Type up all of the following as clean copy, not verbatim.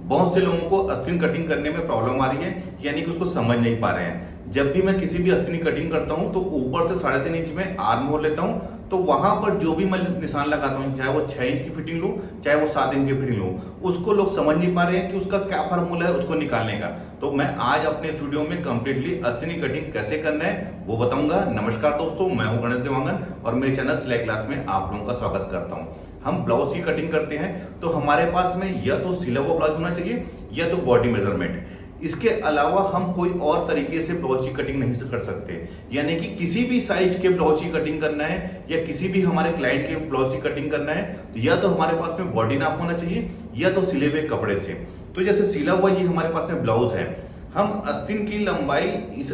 बहुत से लोगों को आस्तीन कटिंग करने में प्रॉब्लम आ रही है, यानी कि उसको समझ नहीं पा रहे हैं। जब भी मैं किसी भी आस्तीन की कटिंग करता हूं तो ऊपर से 3.5 इंच में आर्म होल लेता हूं, तो वहां पर जो भी मैं निशान लगाता हूं, चाहे वो 6 इंच की फिटिंग लूं चाहे वो 7 इंच की फिटिंग लूं, उसको लोग समझ नहीं पा रहे हैं कि उसका क्या फार्मूला है उसको निकालने का। तो मैं आज अपने इस वीडियो में कंप्लीटली आस्तीन की कटिंग कैसे करना है वो बताऊंगा। नमस्कार दोस्तों, मैं हूं गणेश देवांगन और मेरे चैनल सिलाई क्लास में आप लोगों का स्वागत करता हूं। हम ब्लाउज की कटिंग करते हैं तो हमारे पास में या तो सिला हुआ ब्लाउज होना चाहिए या तो बॉडी मेजरमेंट। इसके अलावा हम कोई और तरीके से ब्लाउज की कटिंग नहीं कर सकते, यानी कि किसी भी साइज के ब्लाउज की कटिंग करना है या किसी भी हमारे क्लाइंट के ब्लाउज की कटिंग करना है तो या तो हमारे पास में बॉडी नाप होना चाहिए या तो सिले हुए कपड़े से। तो जैसे सिला हुआ ये हमारे पास में ब्लाउज है, हम आस्तीन की लंबाई इस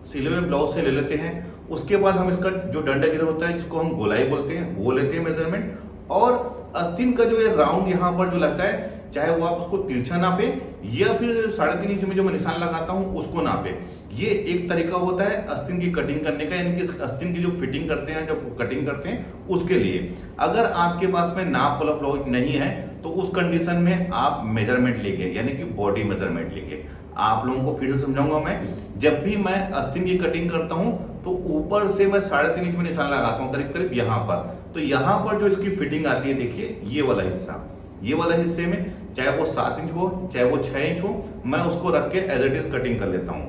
सिले हुए ब्लाउज से ले लेते हैं। उसके बाद हम इसका जो डंडा गिरा होता है जिसको हम गोलाई बोलते हैं वो लेते हैं मेजरमेंट, और आस्तीन का जो ये राउंड यहाँ पर जो लगता है, चाहे वो आप उसको तिरछा नापे या फिर 3.5 इंच में जो मैं निशान लगाता हूं उसको नापे। ये एक तरीका होता है आस्तीन की कटिंग करने का, यानी कि आस्तीन की जो फिटिंग करते हैं, जब कटिंग करते हैं उसके लिए। अगर आपके पास में नाप वाला ब्लाउज नहीं है तो उस कंडीशन में आप मेजरमेंट लेंगे, यानी कि बॉडी मेजरमेंट लेंगे। आप लोगों को फिर से समझाऊंगा मैं। जब भी मैं आस्तीन की कटिंग करता हूं तो ऊपर से मैं 3.5 इंच में निशान लगाता हूं, करीब करीब यहाँ पर। तो यहाँ पर जो इसकी फिटिंग आती है, देखिए ये वाला हिस्सा, ये वाला हिस्से में चाहे वो 7 इंच हो चाहे वो 6 इंच हो, मैं उसको रख के एज इट इज कटिंग कर लेता हूं।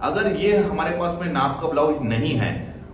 अगर ये हमारे पास में नाप का ब्लाउज नहीं है,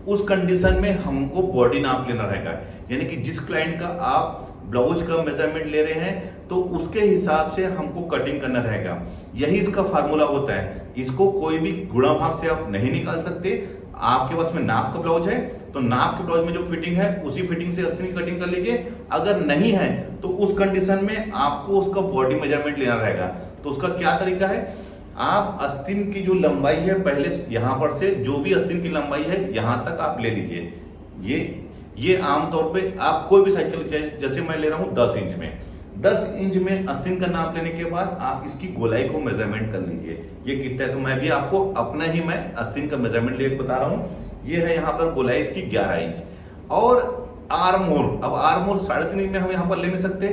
उस कंडीशन में हमको बॉडी नाप लेना रहेगा, यानी कि जिस क्लाइंट का आप ब्लाउज का मेजरमेंट ले रहे हैं तो उसके हिसाब से हमको कटिंग करना रहेगा। यही इसका फार्मूला होता है। इसको कोई भी गुणा भाग से आप नहीं निकाल सकते। आपके पास में नाप का ब्लाउज है तो नाप के ब्लाउज में जो फिटिंग है उसी फिटिंग से आस्तीन की कटिंग कर लीजिए। अगर नहीं है तो उस कंडीशन में आपको उसका बॉडी मेजरमेंट लेना रहेगा। तो उसका क्या तरीका है, आप आस्तीन की जो लंबाई है पहले यहां पर से जो भी आस्तीन की लंबाई है यहां तक आप ले लीजिए। ये आमतौर पे आप कोई भी साइज का लीजिए, जैसे मैं ले रहा हूं 10 इंच में। 10 इंच में आस्तीन का नाप लेने के बाद आप इसकी गोलाई को मेजरमेंट कर लीजिए, ये कितना है। तो मैं भी आपको अपना ही मैं आस्तीन का मेजरमेंट ले बता रहा हूं। ये है यहाँ पर गोलाई इसकी 11 इंच। और आर्म होल, अब आर्म होल 3.5 इंच में हम यहाँ पर ले नहीं सकते।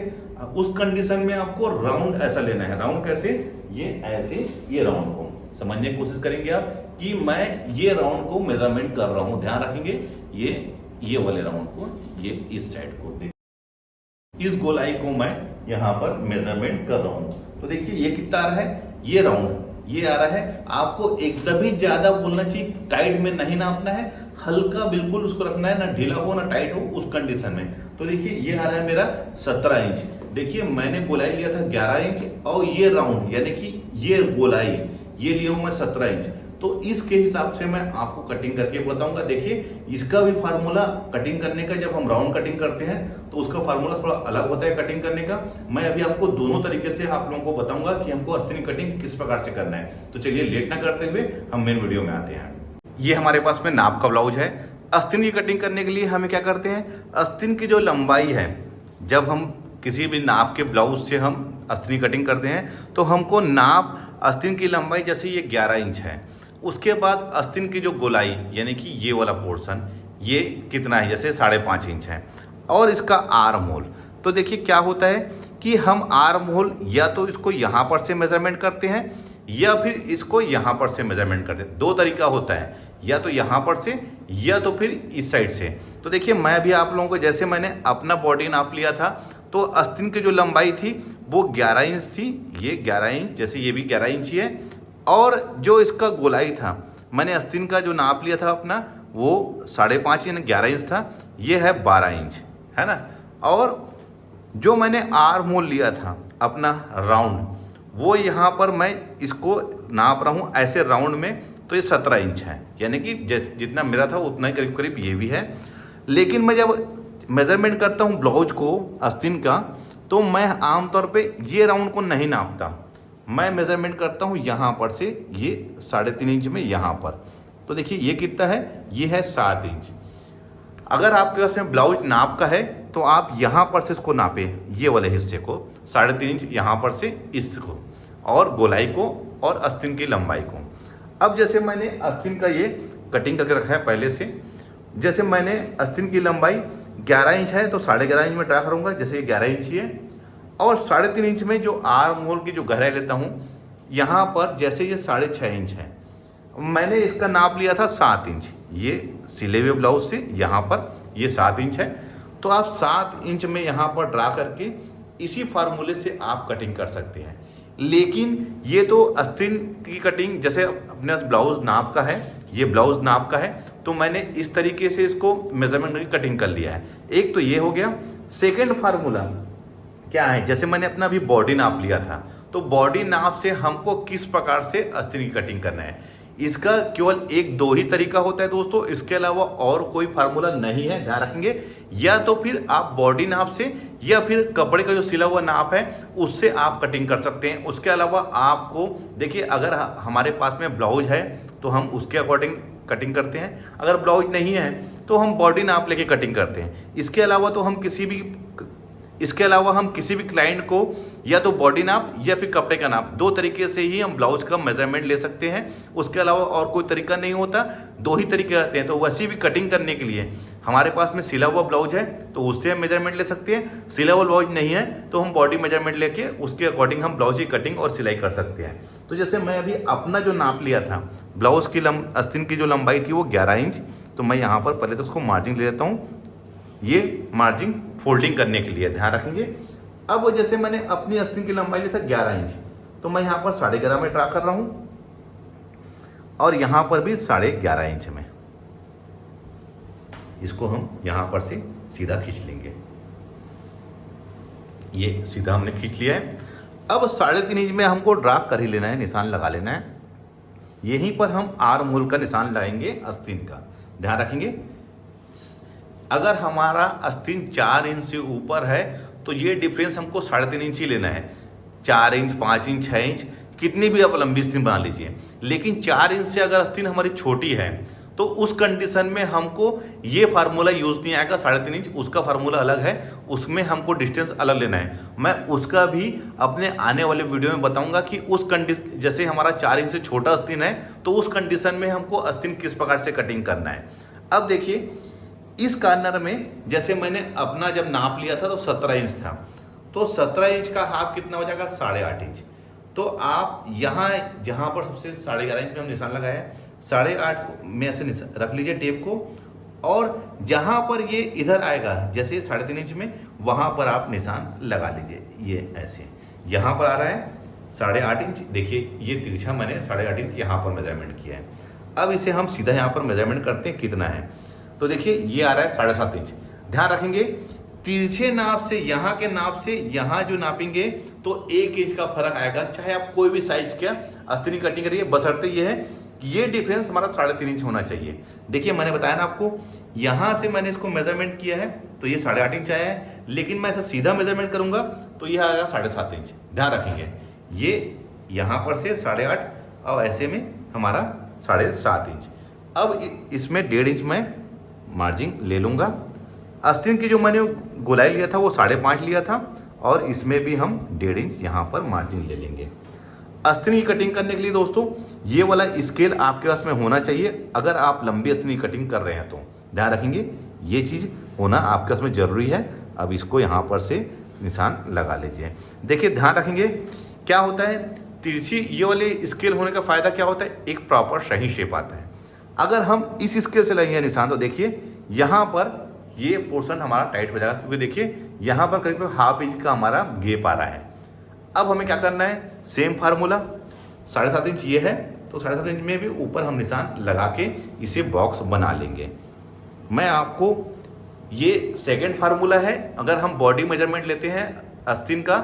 उस कंडीशन में आपको राउंड ऐसा लेना है। राउंड कैसे, ये ऐसे, ये राउंड को समझने की कोशिश करेंगे आप कि मैं ये राउंड को मेजरमेंट कर रहा हूं। ध्यान रखेंगे ये वाले राउंड को, ये इस साइड को, इस गोलाई को मैं यहाँ पर मेजरमेंट कर रहा हूं। तो देखिए ये कितना आ रहा है, ये राउंड ये आ रहा है। आपको एकदम ही ज्यादा बोलना चाहिए, टाइट में नहीं नापना है, हल्का बिल्कुल उसको रखना है, ना ढीला हो ना टाइट हो, उस कंडीशन में। तो देखिए ये आ रहा है मेरा 17 इंच। देखिए मैंने गोलाई लिया था 11 इंच और ये राउंड यानी कि ये गोलाई ये लिया हूं मैं 17 इंच। तो इसके हिसाब से मैं आपको कटिंग करके बताऊंगा। देखिए इसका भी फार्मूला कटिंग करने का, जब हम राउंड कटिंग करते हैं तो उसका फार्मूला थोड़ा अलग होता है कटिंग करने का। मैं अभी आपको दोनों तरीके से आप लोगों को बताऊंगा कि हमको आस्तीन कटिंग किस प्रकार से करना है। तो चलिए लेट ना करते हुए हम मेन वीडियो में आते हैं। ये हमारे पास में नाप का ब्लाउज है। आस्तीन की कटिंग करने के लिए हमें क्या करते हैं, आस्तीन की जो लंबाई है, जब हम किसी भी नाप के ब्लाउज से हम आस्तीन की कटिंग करते हैं तो हमको नाप आस्तीन की लंबाई, जैसे ये 11 इंच है, उसके बाद आस्तीन की जो गोलाई यानी कि ये वाला पोर्शन ये कितना है, जैसे 5.5 इंच है, और इसका आर्म होल। तो देखिए क्या होता है कि हम आर्म होल या तो इसको यहाँ पर से मेजरमेंट करते हैं या फिर इसको यहाँ पर से मेजरमेंट करते हैं। दो तरीका होता है, या तो यहाँ पर से या तो फिर इस साइड से। तो देखिए मैं भी आप लोगों को, जैसे मैंने अपना बॉडी नाप लिया था तो आस्तीन की जो लंबाई थी वो 11 इंच थी, ये 11 इंच, जैसे ये भी 11 इंच ही है। और जो इसका गोलाई था, मैंने आस्तीन का जो नाप लिया था अपना वो 5.5 यानी 11 इंच था, ये है 12 इंच, है ना। और जो मैंने आर्म होल लिया था अपना राउंड, वो यहाँ पर मैं इसको नाप रहा हूँ ऐसे राउंड में, तो ये 17 इंच है, यानी कि जितना मेरा था उतना ही करीब करीब ये भी है। लेकिन मैं जब मेजरमेंट करता हूँ ब्लाउज को आस्तीन का, तो मैं आमतौर पे ये राउंड को नहीं नापता, मैं मेजरमेंट करता हूँ यहाँ पर से, ये 3.5 इंच में यहाँ पर। तो देखिए ये कितना है, ये है 7 इंच। अगर आपके पास में ब्लाउज नाप का है तो आप यहाँ पर से इसको नापे, ये वाले हिस्से को 3.5 इंच यहाँ पर से इसको, और गोलाई को और आस्तीन की लंबाई को। अब जैसे मैंने आस्तीन का ये कटिंग करके रखा है पहले से, जैसे मैंने आस्तीन की लंबाई 11 इंच है तो 11.5 इंच में ट्रा करूँगा, जैसे ये 11 इंच ही है। और 3.5 इंच में जो आर्म होल की जो गहराई लेता हूँ, यहाँ पर जैसे ये 6.5 इंच है, मैंने इसका नाप लिया था 7 इंच, ये सिले हुए ब्लाउज से यहाँ पर ये 7 इंच है, तो आप 7 इंच में यहाँ पर ड्रा करके इसी फार्मूले से आप कटिंग कर सकते हैं। लेकिन ये तो आस्तीन की कटिंग जैसे अपने ब्लाउज नाप का है, ये ब्लाउज नाप का है, तो मैंने इस तरीके से इसको मेजरमेंट की कटिंग कर लिया है। एक तो ये हो गया। सेकेंड फार्मूला क्या है, जैसे मैंने अपना अभी बॉडी नाप लिया था, तो बॉडी नाप से हमको किस प्रकार से आस्तीन की कटिंग करना है, इसका केवल एक दो ही तरीका होता है दोस्तों, इसके अलावा और कोई फार्मूला नहीं है, ध्यान रखेंगे। या तो फिर आप बॉडी नाप से या फिर कपड़े का जो सिला हुआ नाप है उससे आप कटिंग कर सकते हैं। उसके अलावा आपको देखिए, अगर हमारे पास में ब्लाउज है तो हम उसके अकॉर्डिंग कटिंग करते हैं, अगर ब्लाउज नहीं है तो हम बॉडी नाप लेके कटिंग करते हैं। इसके अलावा हम किसी भी क्लाइंट को या तो बॉडी नाप या फिर कपड़े का नाप, दो तरीके से ही हम ब्लाउज का मेजरमेंट ले सकते हैं। उसके अलावा और कोई तरीका नहीं होता, दो ही तरीके रहते हैं। तो वैसी भी कटिंग करने के लिए हमारे पास में सिला हुआ ब्लाउज है तो उससे हम मेजरमेंट ले सकते हैं, सिला हुआ ब्लाउज नहीं है तो हम बॉडी मेजरमेंट लेके उसके अकॉर्डिंग हम ब्लाउज की कटिंग और सिलाई कर सकते हैं। तो जैसे मैं अभी अपना जो नाप लिया था, ब्लाउज की आस्तीन की जो लंबाई थी वो 11 इंच, तो मैं यहाँ पर पहले तो उसको मार्जिन ले लेता हूँ, ये मार्जिन फोल्डिंग करने के लिए, ध्यान रखेंगे। अब जैसे मैंने अपनी आस्तीन की लंबाई ली था 11 इंच, तो मैं यहाँ पर 11.5 में ड्रा कर रहा हूँ और यहाँ पर भी 11.5 इंच में इसको हम यहाँ पर से सीधा खींच लेंगे। ये सीधा हमने खींच लिया है। अब 3.5 इंच में हमको ड्रा कर ही लेना है, निशान लगा लेना है। यहीं पर हम आर्म होल का निशान लगाएंगे आस्तीन का, ध्यान रखेंगे। अगर हमारा आस्तीन 4 इंच से ऊपर है तो ये डिफरेंस हमको 3.5 इंच ही लेना है। 4 इंच, 5 इंच, 6 इंच, कितनी भी आप लंबी आस्तीन बना लीजिए। लेकिन 4 इंच से अगर आस्तीन हमारी छोटी है तो उस कंडीशन में हमको ये फार्मूला यूज नहीं आएगा 3.5 इंच, उसका फार्मूला अलग है, उसमें हमको डिस्टेंस अलग लेना है। मैं उसका भी अपने आने वाले वीडियो में बताऊंगा कि उस कंडीशन, जैसे हमारा 4 इंच से छोटा आस्तीन है तो उस कंडीशन में हमको आस्तीन किस प्रकार से कटिंग करना है। अब देखिए, इस कॉर्नर में जैसे मैंने अपना जब नाप लिया था तो 17 इंच था, तो 17 इंच का हाफ कितना हो जाएगा, 8.5 इंच। तो आप यहाँ जहाँ पर सबसे 11.5 इंच में हम निशान लगाया, 8.5 में ऐसे रख लीजिए टेप को, और जहाँ पर ये इधर आएगा जैसे 3.5 इंच में, वहाँ पर आप निशान लगा लीजिए। ये ऐसे यहाँ पर आ रहा है 8.5 इंच, देखिए ये तिरछा मैंने 8.5 इंच यहाँ पर मेजरमेंट किया है। अब इसे हम सीधा यहाँ पर मेजरमेंट करते हैं कितना है, तो देखिए ये आ रहा है 7.5 इंच। ध्यान रखेंगे, तिरछे नाप से यहाँ के नाप से यहाँ जो नापेंगे तो 1 इंच का फर्क आएगा, चाहे आप कोई भी साइज का आस्तीन की कटिंग करिए, बशर्ते ये है कि ये डिफरेंस हमारा 3.5 इंच होना चाहिए। देखिए मैंने बताया ना आपको, यहाँ से मैंने इसको मेजरमेंट किया है तो ये 8.5 इंच आया है, लेकिन मैं ऐसा सीधा मेजरमेंट करूँगा तो ये आएगा 7.5 इंच। ध्यान रखेंगे, ये यहाँ पर से 8.5 और ऐसे में हमारा 7.5 इंच। अब इसमें 1.5 इंच मैं मार्जिन ले लूँगा। आस्तीन की जो मैंने गोलाई लिया था वो 5.5 लिया था, और इसमें भी हम 1.5 इंच यहाँ पर मार्जिन ले लेंगे। आस्तीन की कटिंग करने के लिए दोस्तों ये वाला स्केल आपके पास में होना चाहिए, अगर आप लंबी आस्तीन की कटिंग कर रहे हैं तो ध्यान रखेंगे ये चीज़ होना आपके पास में ज़रूरी है। अब इसको यहाँ पर से निशान लगा लीजिए। देखिए ध्यान रखेंगे क्या होता है, तिरछी ये वाले स्केल होने का फ़ायदा क्या होता है, एक प्रॉपर सही शेप आता है। अगर हम इस स्केल से लगेंगे निशान तो देखिए यहाँ पर ये पोर्शन हमारा टाइट हो जाएगा, क्योंकि देखिए यहाँ पर करीब 1/2 इंच का हमारा गैप आ रहा है। अब हमें क्या करना है, सेम फार्मूला 7.5 इंच ये है तो 7.5 इंच में भी ऊपर हम निशान लगा के इसे बॉक्स बना लेंगे। मैं आपको ये सेकेंड फार्मूला है, अगर हम बॉडी मेजरमेंट लेते हैं आस्तीन का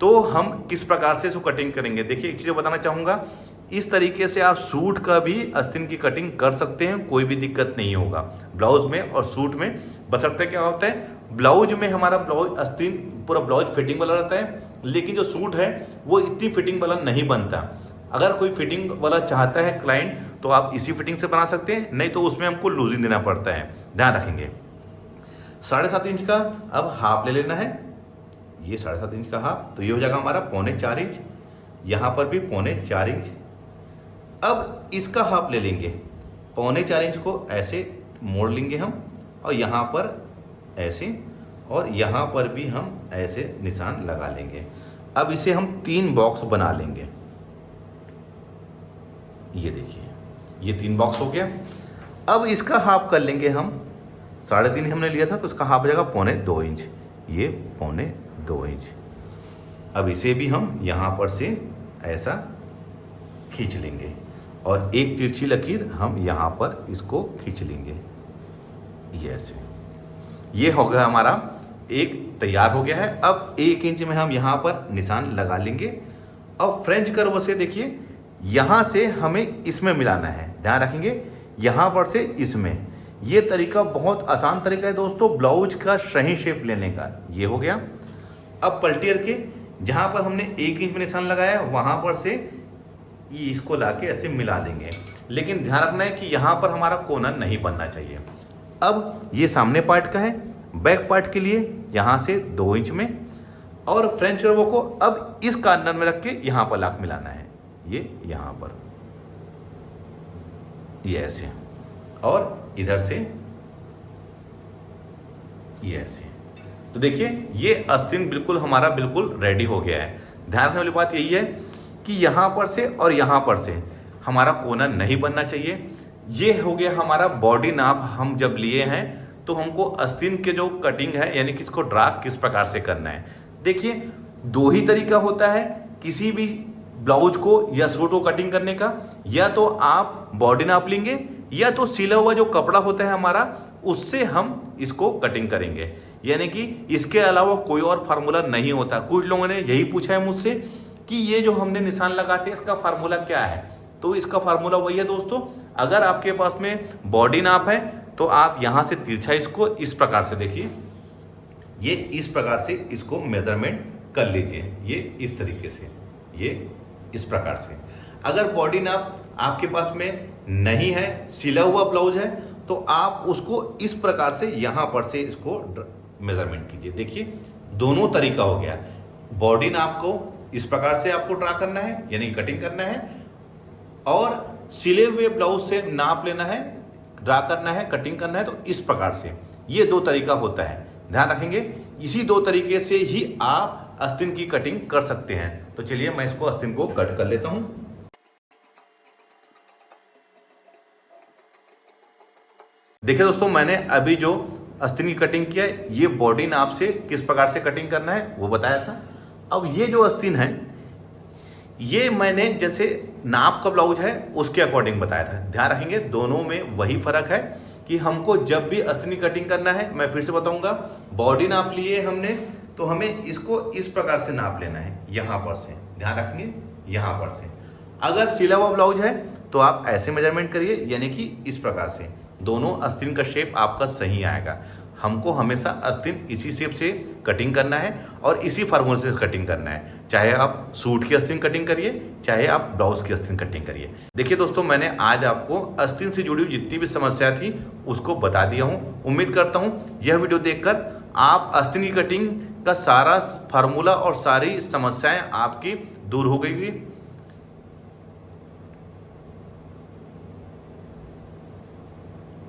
तो हम किस प्रकार से इसको कटिंग करेंगे। देखिए एक चीज़ बताना चाहूँगा, इस तरीके से आप सूट का भी आस्तीन की कटिंग कर सकते हैं, कोई भी दिक्कत नहीं होगा ब्लाउज में और सूट में। बशर्ते क्या होता है, ब्लाउज में हमारा ब्लाउज आस्तीन पूरा ब्लाउज फिटिंग वाला रहता है, लेकिन जो सूट है वो इतनी फिटिंग वाला नहीं बनता। अगर कोई फिटिंग वाला चाहता है क्लाइंट तो आप इसी फिटिंग से बना सकते हैं, नहीं तो उसमें हमको लूजिंग देना पड़ता है। ध्यान रखेंगे 7.5 इंच का अब हाफ ले लेना है, ये 7.5 इंच का हाफ, तो ये हो जाएगा हमारा 3.25 इंच, यहाँ पर भी 3.25 इंच। अब इसका हाफ ले लेंगे, 3.25 इंच को ऐसे मोड़ लेंगे हम और यहाँ पर ऐसे, और यहाँ पर भी हम ऐसे निशान लगा लेंगे। अब इसे हम 3 बॉक्स बना लेंगे। ये देखिए, ये 3 बॉक्स हो गया। अब इसका हाफ कर लेंगे हम, 3.5 हमने लिया था तो इसका हाफ हो जाएगा 1.25 इंच। ये 1.25 इंच। अब इसे भी हम यहाँ पर से ऐसा खींच लेंगे और एक तिरछी लकीर हम यहाँ पर इसको खींच लेंगे, ये ऐसे। ये हो गया हमारा एक तैयार हो गया है। अब 1 इंच में हम यहाँ पर निशान लगा लेंगे। अब फ्रेंच कर्व से देखिए, यहाँ से हमें इसमें मिलाना है, ध्यान रखेंगे, यहाँ पर से इसमें। ये तरीका बहुत आसान तरीका है दोस्तों ब्लाउज का सही शेप लेने का। ये हो गया। अब पलटियर के जहाँ पर हमने 1 इंच में निशान लगाया वहाँ पर से ये इसको लाके ऐसे मिला देंगे, लेकिन ध्यान रखना है कि यहाँ पर हमारा कोना नहीं बनना चाहिए। अब ये सामने पार्ट का है, बैक पार्ट के लिए यहाँ से 2 इंच में, और फ्रेंच कर्व को अब इस कॉर्नर में रख के यहाँ पर लाक मिलाना है, ये यहाँ पर, ये ऐसे, और इधर से ये ऐसे। तो देखिए ये आस्तीन बिल्कुल हमारा बिल्कुल रेडी हो गया है। ध्यान रखने वाली बात यही है कि यहाँ पर से और यहाँ पर से हमारा कोना नहीं बनना चाहिए। ये हो गया हमारा बॉडी नाप। हम जब लिए हैं तो हमको आस्तीन के जो कटिंग है यानी कि इसको ड्रा किस प्रकार से करना है। देखिए 2 ही तरीका होता है किसी भी ब्लाउज को या सूट को कटिंग करने का, या तो आप बॉडी नाप लेंगे या तो सिला हुआ जो कपड़ा होता है हमारा उससे हम इसको कटिंग करेंगे, यानी कि इसके अलावा कोई और फार्मूला नहीं होता। कुछ लोगों ने यही पूछा है मुझसे कि ये जो हमने निशान लगाते हैं इसका फार्मूला क्या है। तो इसका फार्मूला वही है दोस्तों, अगर आपके पास में बॉडी नाप है तो आप यहाँ से तिरछा इसको इस प्रकार से देखिए, ये इस प्रकार से इसको मेजरमेंट कर लीजिए, ये इस तरीके से, ये इस प्रकार से। अगर बॉडी नाप आपके पास में नहीं है, सिला हुआ ब्लाउज है, तो आप उसको इस प्रकार से यहाँ पर से इसको मेजरमेंट कीजिए। देखिए दोनों तरीका हो गया। बॉडी नाप को इस प्रकार से आपको ड्रा करना है यानी कटिंग करना है, और सिले हुए ब्लाउज से नाप लेना है, ड्रा करना है, कटिंग करना है, तो इस प्रकार से। ये 2 तरीका होता है, ध्यान रखेंगे। इसी 2 तरीके से ही आप आस्तीन की कटिंग कर सकते हैं। तो चलिए मैं इसको आस्तीन को कट कर लेता हूं। देखिए दोस्तों, मैंने अभी जो आस्तीन की कटिंग किया है, ये बॉडी नाप से किस प्रकार से कटिंग करना है वो बताया था। अब ये जो आस्तीन है ये मैंने जैसे नाप का ब्लाउज है उसके अकॉर्डिंग बताया था। ध्यान रखेंगे दोनों में वही फर्क है कि हमको जब भी आस्तीन की कटिंग करना है, मैं फिर से बताऊंगा, बॉडी नाप लिए हमने तो हमें इसको इस प्रकार से नाप लेना है, यहाँ पर से, ध्यान रखेंगे, यहाँ पर से। अगर सिला हुआ ब्लाउज है तो आप ऐसे मेजरमेंट करिए, यानी कि इस प्रकार से। दोनों आस्तीन का शेप आपका सही आएगा। हमको हमेशा आस्तीन इसी शेप से कटिंग करना है और इसी फार्मूले से कटिंग करना है, चाहे आप सूट की आस्तीन कटिंग करिए, चाहे आप ब्लाउज की आस्तीन कटिंग करिए। देखिए दोस्तों, मैंने आज आपको आस्तीन से जुड़ी हुई जितनी भी समस्या थी उसको बता दिया हूँ। उम्मीद करता हूँ यह वीडियो देखकर आप आस्तीन की कटिंग का सारा फार्मूला और सारी समस्याएं आपकी दूर हो गई होगी।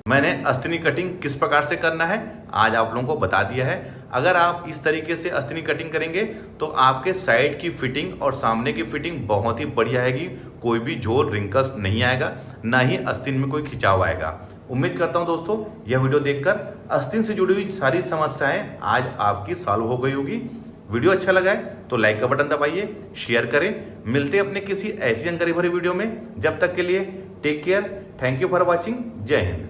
मैंने आस्तीन की कटिंग किस प्रकार से करना है आज आप लोगों को बता दिया है। अगर आप इस तरीके से आस्तीन की कटिंग करेंगे तो आपके साइड की फिटिंग और सामने की फिटिंग बहुत ही बढ़िया आएगी। कोई भी झोल रिंकल्स नहीं आएगा, ना ही आस्तीन में कोई खिंचाव आएगा। उम्मीद करता हूं दोस्तों यह वीडियो देखकर आस्तीन से जुड़ी हुई सारी समस्याएं आज आपकी सॉल्व हो गई होगी। वीडियो अच्छा लगा है तो लाइक का बटन दबाइए, शेयर करें। मिलते हैं अपने किसी ऐसी जानकारी भरी वीडियो में। जब तक के लिए take care, thank you for watching, जय हिंद।